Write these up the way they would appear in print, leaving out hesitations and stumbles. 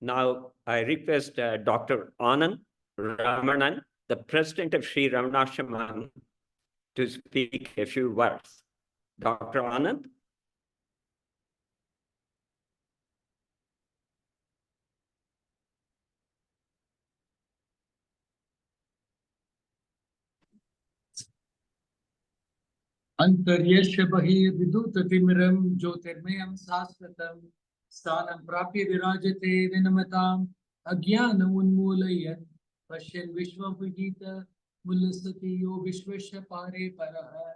Now, I request Dr. Anand Ramanan, the president of Sri Ramanasramam, to speak a few words. Dr. Anand? Antaryasya bahir vidutatimiram jyotirmayam sasthatam sthanam prapya virajate vinamatam ajnanam unmulayan pashyan vishwabhujita mullasati yo vishvasya pare paraha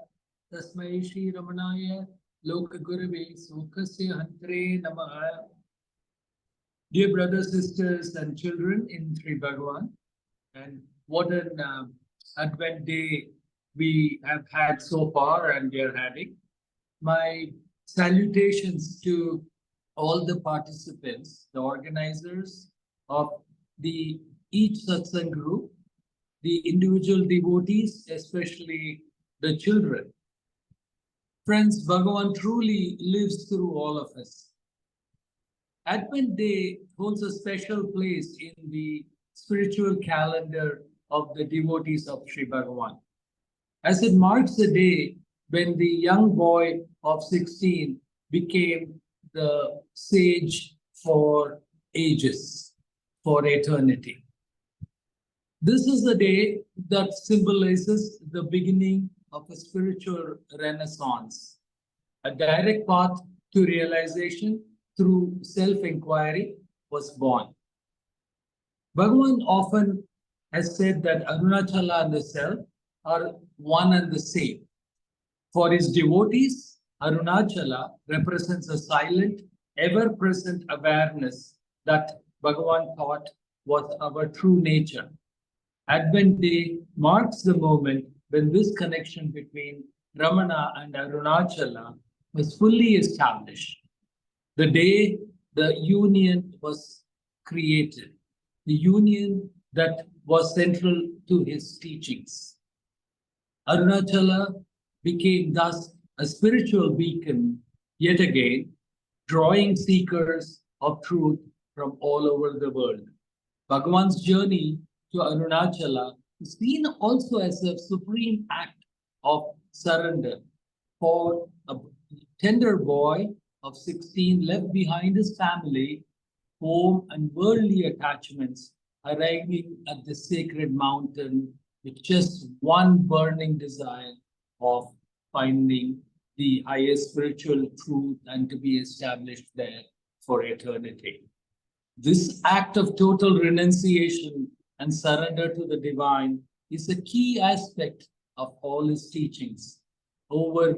tasmai Shri Ramanaya lokagurave sukhasya hantre namaha. Dear brothers, sisters and children in Sri Bhagavan, and what an Advent day we have had so far and we are having. My salutations to all the participants, the organizers of each Satsang group, the individual devotees, especially the children. Friends, Bhagavan truly lives through all of us. Advent Day holds a special place in the spiritual calendar of the devotees of Sri Bhagavan, as it marks the day when the young boy of 16 became the sage for ages, for eternity. This is the day that symbolizes the beginning of a spiritual renaissance, a direct path to realization through self-inquiry was born. Bhagavan often has said that Arunachala and the self are one and the same. For his devotees, Arunachala represents a silent, ever-present awareness that Bhagavan thought was our true nature. Advent Day marks the moment when this connection between Ramana and Arunachala was fully established. The day the union was created, the union that was central to his teachings. Arunachala became thus a spiritual beacon, yet again, drawing seekers of truth from all over the world. Bhagavan's journey to Arunachala is seen also as a supreme act of surrender for a tender boy of 16 left behind his family, home, and worldly attachments, arriving at the sacred mountain with just one burning desire of finding the highest spiritual truth and to be established there for eternity. This act of total renunciation and surrender to the divine is a key aspect of all his teachings. Over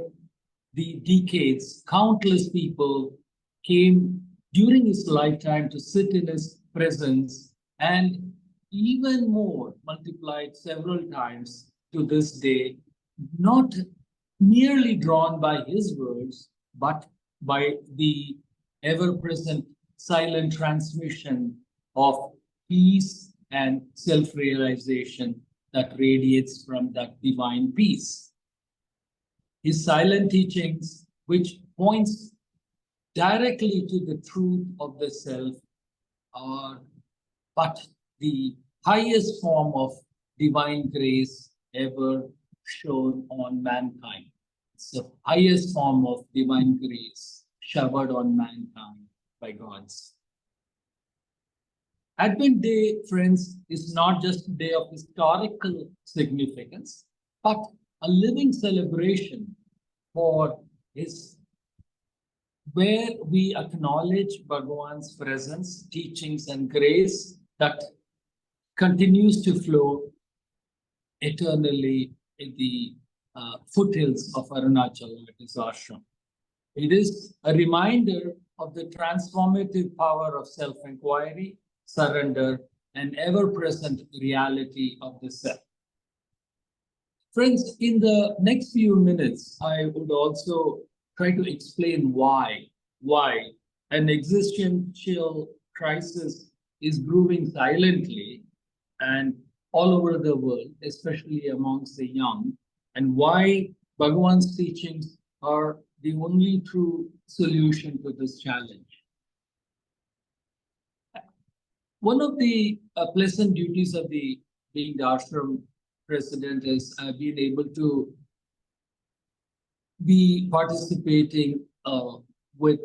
the decades, countless people came during his lifetime to sit in his presence, and even more multiplied several times to this day, not merely drawn by his words, but by the ever-present silent transmission of peace and self-realization that radiates from that divine peace. His silent teachings, which points directly to the truth of the self, are but the highest form of divine grace ever shown on mankind. It's the highest form of divine grace showered on mankind by gods. Advent Day, friends, is not just a day of historical significance, but a living celebration for his, where we acknowledge Bhagavan's presence, teachings, and grace that continues to flow eternally in the foothills of Arunachala at his ashram. It is a reminder of the transformative power of self-inquiry, surrender, and ever-present reality of the self. Friends, in the next few minutes, I would also try to explain why an existential crisis is brewing silently and all over the world, especially amongst the young, and why Bhagavan's teachings are the only true solution to this challenge. One of the pleasant duties of being the ashram president is being able to be participating with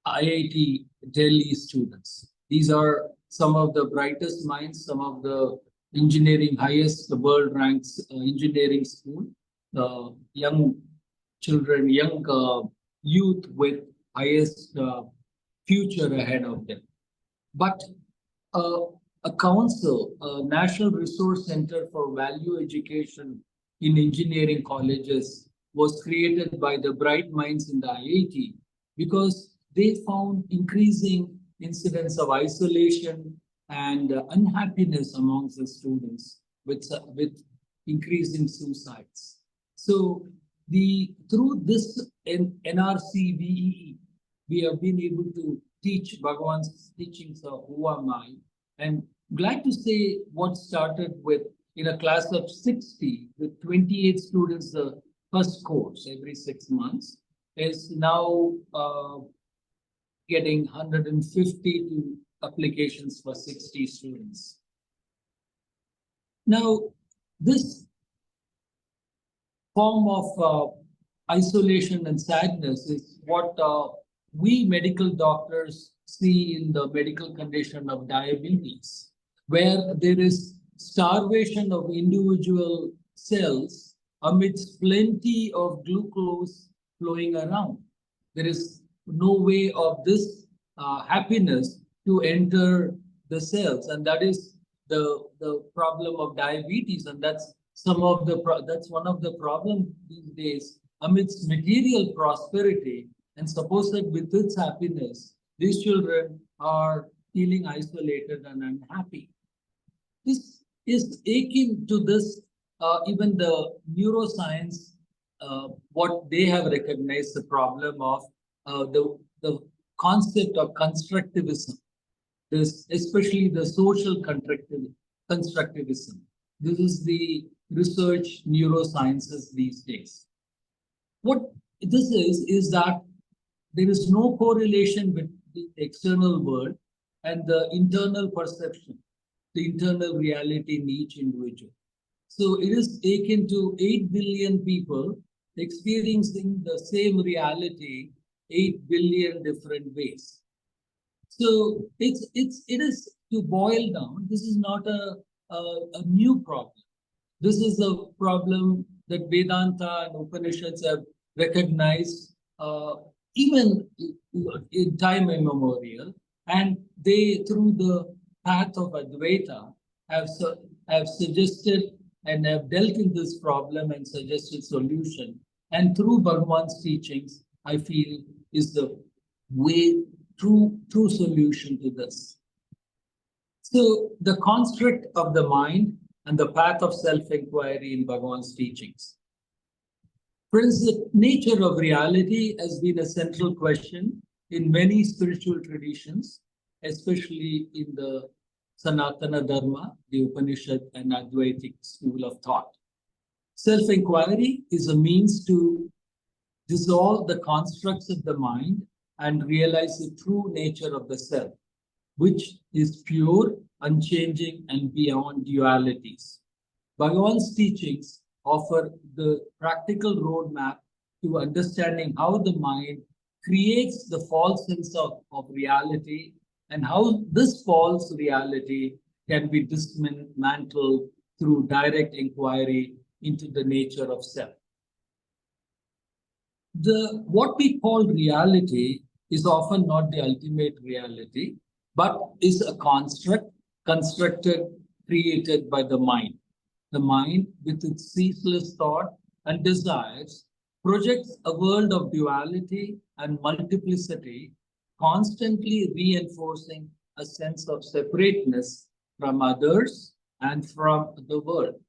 IIT Delhi students. These are some of the brightest minds, some of the engineering highest, the world ranks engineering school, young children, young youth with highest future ahead of them. But a council, a National Resource Center for Value Education in engineering colleges was created by the bright minds in the IIT because they found increasing incidents of isolation and unhappiness amongst the students with increasing suicides. So through this NRCVEE, we have been able to teach Bhagavan's teachings of Who Am I? And glad to say what started with in a class of 60 with 28 students the first course every 6 months is now getting 150 applications for 60 students. Now, this form of isolation and sadness is what we medical doctors see in the medical condition of diabetes, where there is starvation of individual cells amidst plenty of glucose flowing around. There is no way of this happiness to enter the cells, and that is the problem of diabetes, and that's that's one of the problems these days amidst material prosperity. And suppose that with its happiness, these children are feeling isolated and unhappy. This is akin to this, even the neuroscience, what they have recognized the problem of the concept of constructivism, this, especially the social constructivism. This is the research neurosciences these days. What this is that there is no correlation between the external world and the internal perception, the internal reality in each individual. So it is akin to 8 billion people experiencing the same reality 8 billion different ways. So it is to boil down, this is not a new problem. This is a problem that Vedanta and Upanishads have recognized even in time immemorial, and they, through the path of Advaita, have suggested and have dealt in this problem and suggested solution. And through Bhagavan's teachings, I feel is the way, true solution to this. So the construct of the mind and the path of self-inquiry in Bhagavan's teachings. Friends, the nature of reality has been a central question in many spiritual traditions, especially in the Sanatana Dharma, the Upanishad and Advaitic school of thought. Self-inquiry is a means to dissolve the constructs of the mind and realize the true nature of the self, which is pure, unchanging, and beyond dualities. Bhagavan's teachings offer the practical roadmap to understanding how the mind creates the false sense of reality and how this false reality can be dismantled through direct inquiry into the nature of self. What we call reality is often not the ultimate reality, but is a construct constructed, created by the mind. The mind, with its ceaseless thought and desires, projects a world of duality and multiplicity, constantly reinforcing a sense of separateness from others and from the world.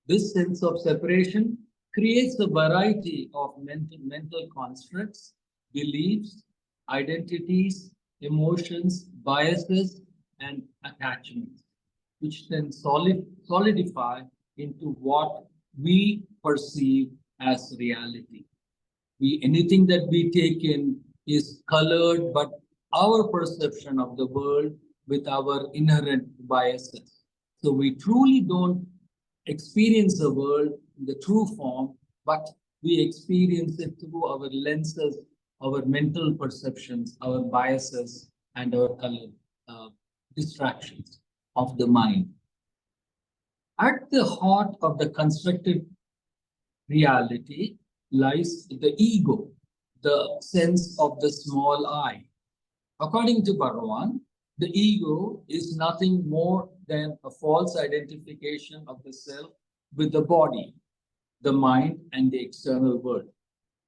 This sense of separation creates a variety of mental constructs, beliefs, identities, emotions, biases, and attachments, which then solidify into what we perceive as reality. Anything that we take in is colored, but our perception of the world with our inherent biases. So we truly don't experience the world in the true form, but we experience it through our lenses, our mental perceptions, our biases, and our color distractions of the mind. At the heart of the constructed reality lies the ego, the sense of the small I. According to Bhagavan, the ego is nothing more than a false identification of the self with the body, the mind, and the external world.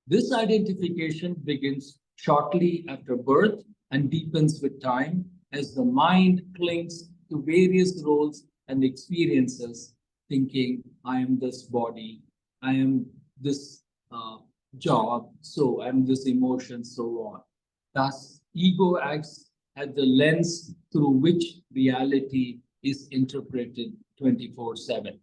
This identification begins shortly after birth and deepens with time as the mind clings to various roles and experiences, thinking, I am this body, I am this job, so I am this emotion, so on. Thus, ego acts as the lens through which reality is interpreted 24/7.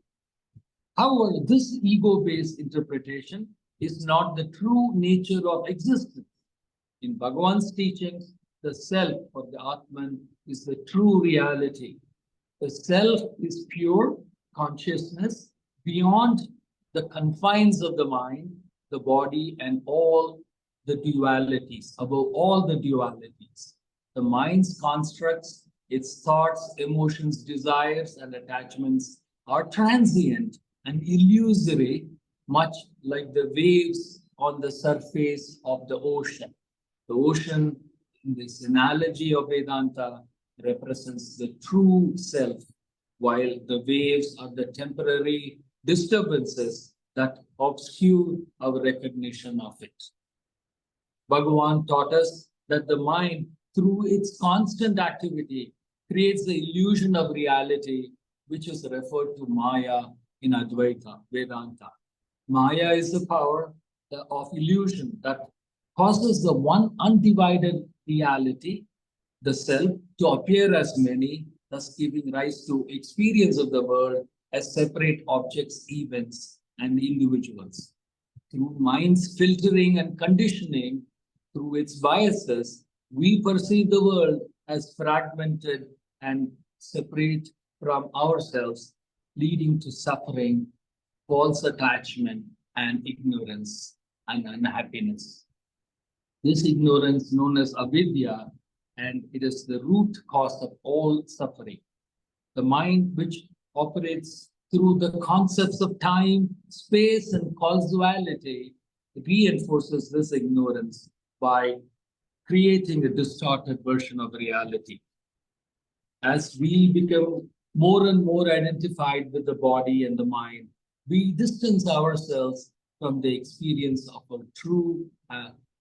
However, this ego-based interpretation is not the true nature of existence. In Bhagavan's teachings, the self or the Atman is the true reality. The self is pure consciousness beyond the confines of the mind, the body, and all the dualities, above all the dualities. The mind's constructs, its thoughts, emotions, desires, and attachments are transient and illusory, much like the waves on the surface of the ocean. The ocean, in this analogy of Vedanta, represents the true self, while the waves are the temporary disturbances that obscure our recognition of it. Bhagavan taught us that the mind, through its constant activity, creates the illusion of reality, which is referred to Maya in Advaita, Vedanta. Maya is the power of illusion that causes the one undivided reality, the self, to appear as many, thus giving rise to experience of the world as separate objects, events, and individuals. Through mind's filtering and conditioning, through its biases, we perceive the world as fragmented and separate from ourselves, leading to suffering, false attachment, and ignorance and unhappiness. This ignorance, known as avidya, and it is the root cause of all suffering. The mind, which operates through the concepts of time, space, and causality, reinforces this ignorance by creating a distorted version of reality. As we become more and more identified with the body and the mind, we distance ourselves from the experience of a true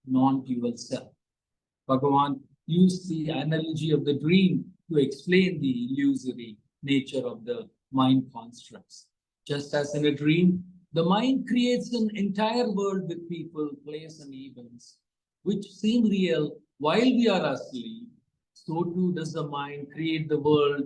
non-dual self. Bhagavan used the analogy of the dream to explain the illusory nature of the mind constructs. Just as in a dream, the mind creates an entire world with people, place, and events, which seem real while we are asleep. So too does the mind create the world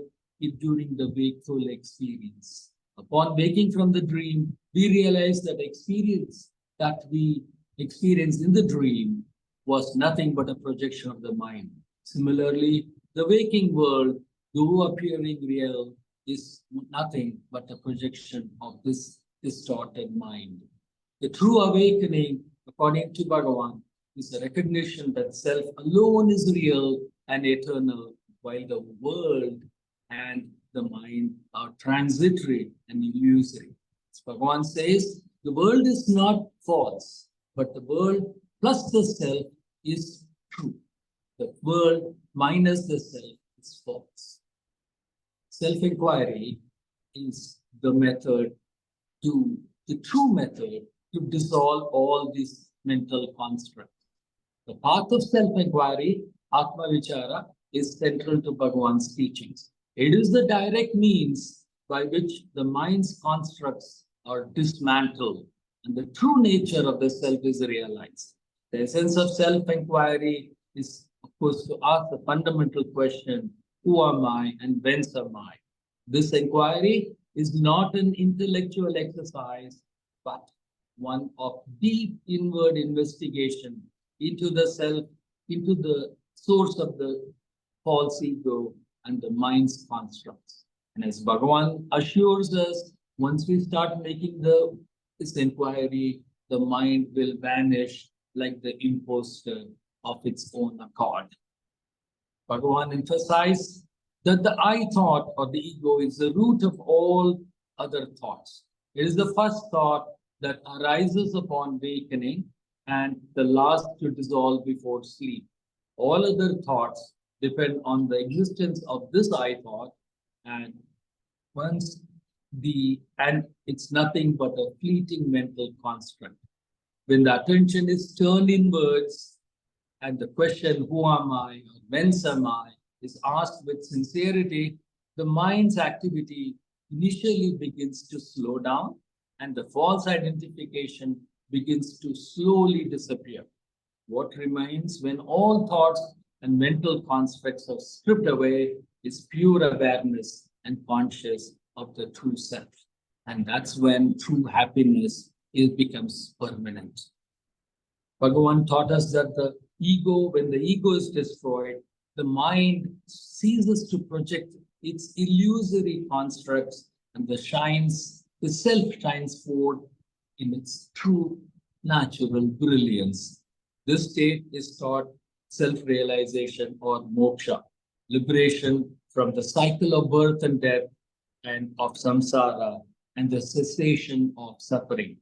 during the wakeful experience. Upon waking from the dream, we realize that experience that we experienced in the dream was nothing but a projection of the mind. Similarly, the waking world, though appearing real, is nothing but a projection of this distorted mind. The true awakening, according to Bhagavan, is a recognition that self alone is real and eternal, while the world and the mind are transitory and illusory. As Bhagavan says, the world is not false, but the world plus the self is true. The world minus the self is false. Self-inquiry is the true method to dissolve all these mental constructs. The path of self-inquiry, Atma Vichara, is central to Bhagavan's teachings. It is the direct means by which the mind's constructs are dismantled and the true nature of the self is realized. The essence of self-inquiry is, of course, to ask the fundamental question, who am I and whence am I? This inquiry is not an intellectual exercise, but one of deep inward investigation into the self, into the source of the false ego, and the mind's constructs. And as Bhagavan assures us, once we start making this inquiry, the mind will vanish like the imposter of its own accord. Bhagavan emphasized that the I thought or the ego is the root of all other thoughts. It is the first thought that arises upon awakening and the last to dissolve before sleep. All other thoughts depend on the existence of this I thought, and it's nothing but a fleeting mental construct. When the attention is turned inwards and the question, who am I or whence am I, is asked with sincerity, the mind's activity initially begins to slow down and the false identification begins to slowly disappear. What remains when all thoughts and mental constructs are stripped away is pure awareness and conscious of the true self. And that's when true happiness becomes permanent. Bhagavan taught us that when the ego is destroyed, the mind ceases to project its illusory constructs and the self shines forth in its true natural brilliance. This state is taught self-realization or moksha, liberation from the cycle of birth and death and of samsara and the cessation of suffering.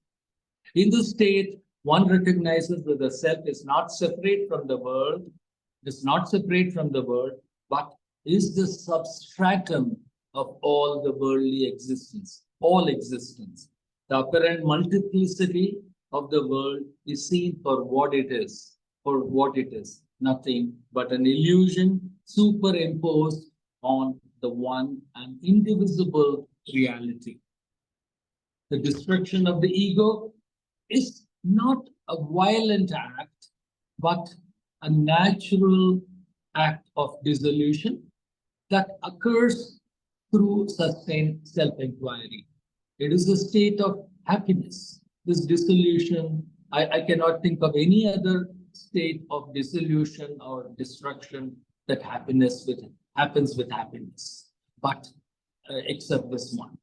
In this state, one recognizes that the self is not separate from the world, but is the substratum of all the worldly existence, all existence. The apparent multiplicity of the world is seen for what it is, nothing but an illusion superimposed on the one and indivisible reality. The destruction of the ego is not a violent act, but a natural act of dissolution that occurs through sustained self-inquiry. It is a state of happiness. This dissolution, I cannot think of any other state of dissolution or destruction that happens with happiness, but except this one.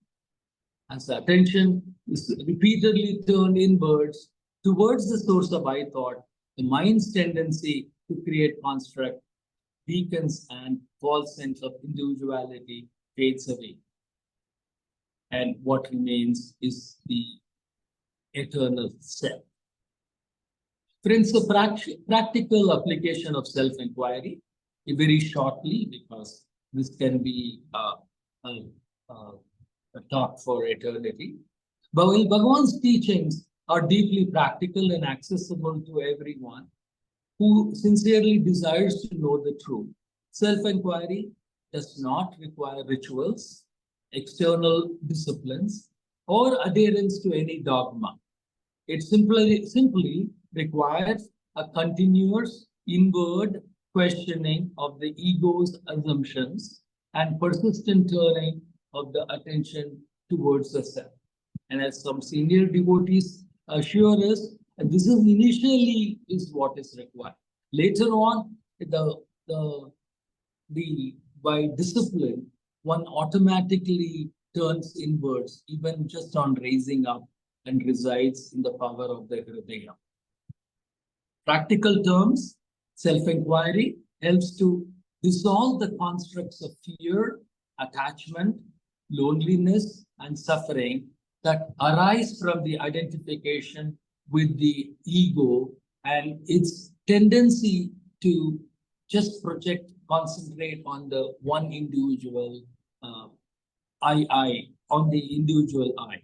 As the attention is repeatedly turned inwards towards the source of I thought, the mind's tendency to create construct weakens and false sense of individuality fades away. And what remains is the eternal self. Friends, the practical application of self-inquiry, very shortly, because this can be a talk for eternity. But while Bhagavan's teachings are deeply practical and accessible to everyone who sincerely desires to know the truth, self-inquiry does not require rituals, external disciplines, or adherence to any dogma. It simply requires a continuous inward questioning of the ego's assumptions and persistent turning of the attention towards the self. And as some senior devotees assure us, and this is initially what is required. Later on, by discipline, one automatically turns inwards, even just on raising up, and resides in the power of the Hridaya. Practical terms, self-inquiry helps to dissolve the constructs of fear, attachment, loneliness, and suffering that arise from the identification with the ego and its tendency to just concentrate on the one individual on the individual I.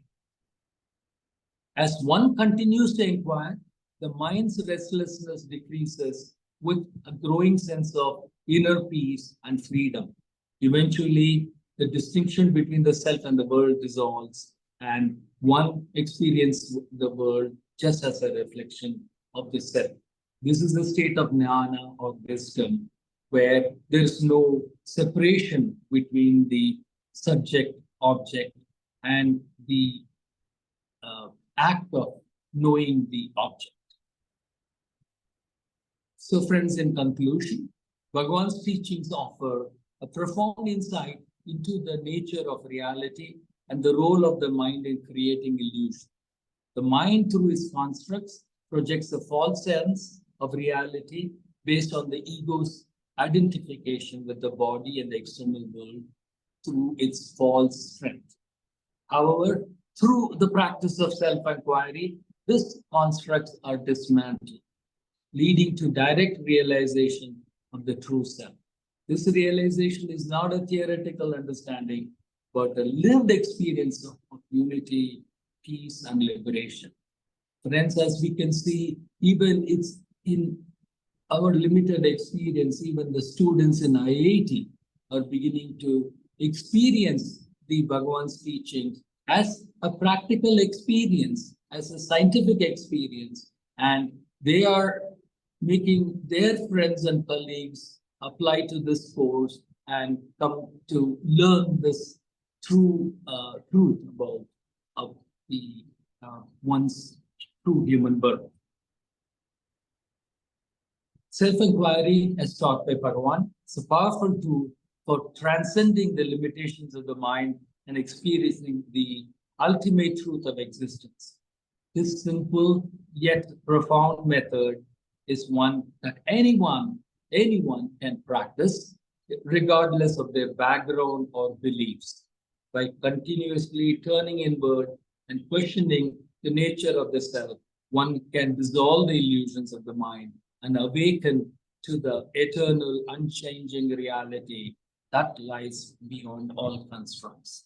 As one continues to inquire, the mind's restlessness decreases with a growing sense of inner peace and freedom. Eventually, the distinction between the self and the world dissolves, and one experiences the world just as a reflection of the self. This is the state of jnana or wisdom, where there is no separation between the subject, object, and the act of knowing the object. So friends, in conclusion, Bhagavan's teachings offer a profound insight into the nature of reality and the role of the mind in creating illusion. The mind, through its constructs, projects a false sense of reality based on the ego's identification with the body and the external world through its false strength. However, through the practice of self-inquiry, these constructs are dismantled, leading to direct realization of the true self. This realization is not a theoretical understanding, but a lived experience of unity, peace, and liberation. Friends, as we can see, even it's in our limited experience, even the students in IIT are beginning to experience the Bhagavan's teachings as a practical experience, as a scientific experience, and they are making their friends and colleagues apply to this course and come to learn this true truth about the one's true human birth. Self-inquiry, as taught by Bhagavan, is a powerful tool for transcending the limitations of the mind and experiencing the ultimate truth of existence. This simple yet profound method is one that anyone can practice, regardless of their background or beliefs. By continuously turning inward and questioning the nature of the self, one can dissolve the illusions of the mind and awaken to the eternal, unchanging reality that lies beyond all constructs.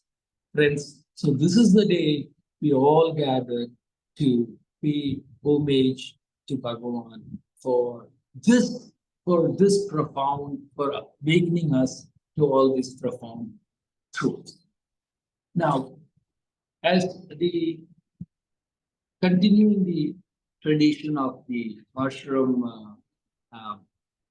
Friends, so this is the day we all gather to pay homage to Bhagavan for awakening us to all this profound truth. Now, as continuing the tradition of the ashram,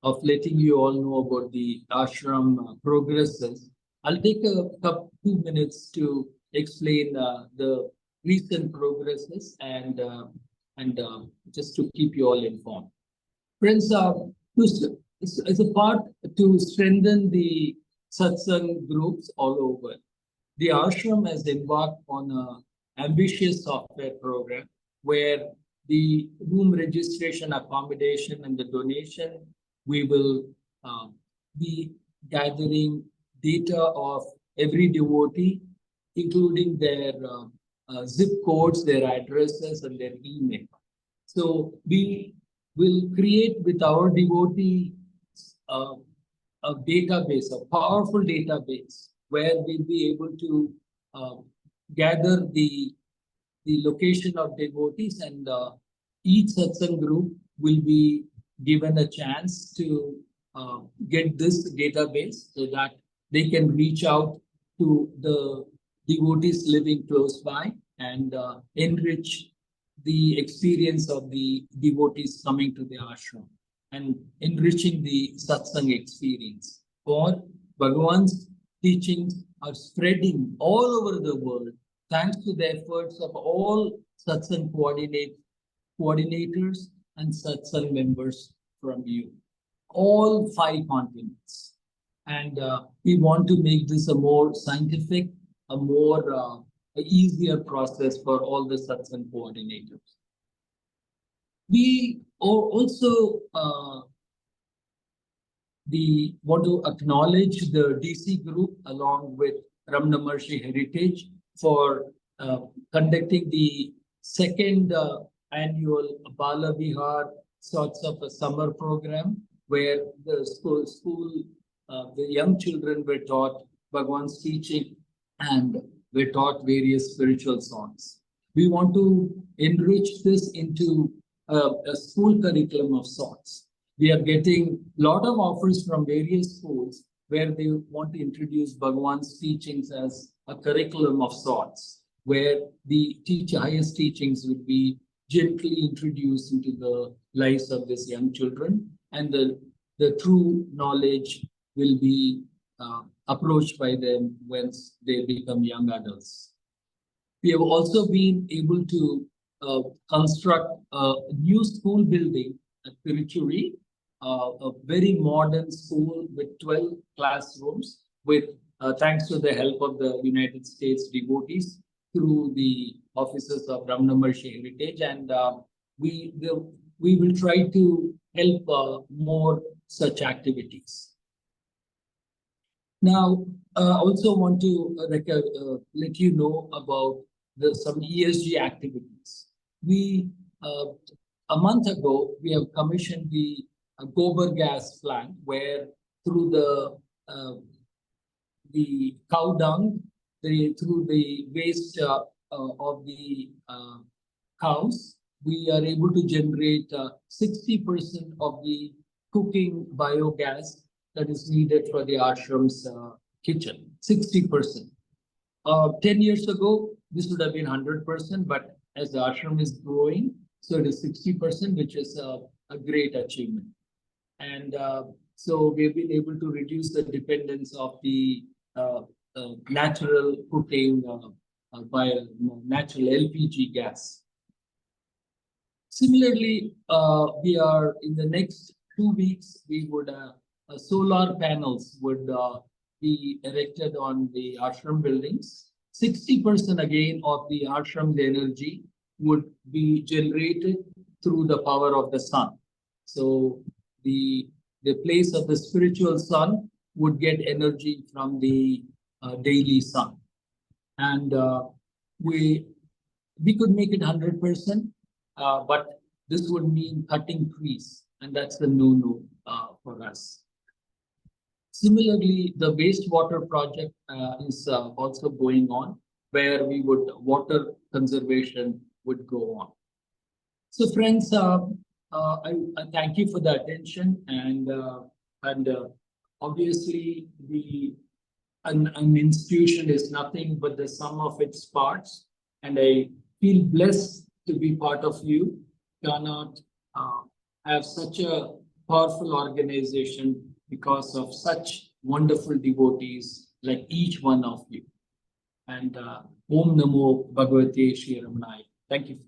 of letting you all know about the ashram progresses, I'll take a couple 2 minutes to explain the recent progresses and just to keep you all informed. Friends, as a part to strengthen the satsang groups all over, the ashram has embarked on an ambitious software program where the room registration, accommodation, and the donation, we will be gathering data of every devotee, including their zip codes, their addresses, and their email. So we will create with our devotee a database, a powerful database, where we'll be able to gather the location of devotees, and each satsang group will be given a chance to get this database so that they can reach out to the devotees living close by and enrich the experience of the devotees coming to the ashram and enriching the satsang experience. For Bhagavan's teachings are spreading all over the world thanks to the efforts of all satsang coordinators and satsang members from you, all 5 continents. And we want to make this a more scientific, a more easier process for all the satsang coordinators. We also want to acknowledge the DC group along with Ramana Maharshi Heritage for conducting the 2nd annual Bala Vihar sorts of a summer program where the the young children were taught Bhagavan's teaching and were taught various spiritual songs. We want to enrich this into a school curriculum of sorts. We are getting a lot of offers from various schools where they want to introduce Bhagavan's teachings as a curriculum of sorts, where the highest teachings would be gently introduced into the lives of these young children, and the true knowledge will be approached by them once they become young adults. We have also been able to construct a new school building at Tiruchuri, a very modern school with 12 classrooms, with thanks to the help of the United States devotees through the offices of Ramana Maharshi Heritage, and we will try to help more such activities. Now, I also want to let you know about some ESG activities. We a month ago we have commissioned the gobar gas plant, where through the cow dung, through the waste of the cows, we are able to generate 60% of the cooking biogas that is needed for the ashram's kitchen. 60%. 10 years ago, this would have been 100%, but as the ashram is growing, so it is 60%, which is a great achievement. And so we've been able to reduce the dependence of the natural cooking by natural LPG gas. Similarly, we are in the next 2 weeks, we would solar panels would be erected on the ashram buildings. 60% again of the ashram's energy would be generated through the power of the sun. So the place of the spiritual sun would get energy from the daily sun. And we could make it 100%, but this would mean cutting trees, and that's the no-no for us. Similarly, the wastewater project is also going on, where water conservation would go on. So, friends, I thank you for the attention, and obviously, an institution is nothing but the sum of its parts, and I feel blessed to be part of you. Cannot have such a powerful organization because of such wonderful devotees like each one of you. And Om Namo Bhagavate Sri Ramanaya. Thank you.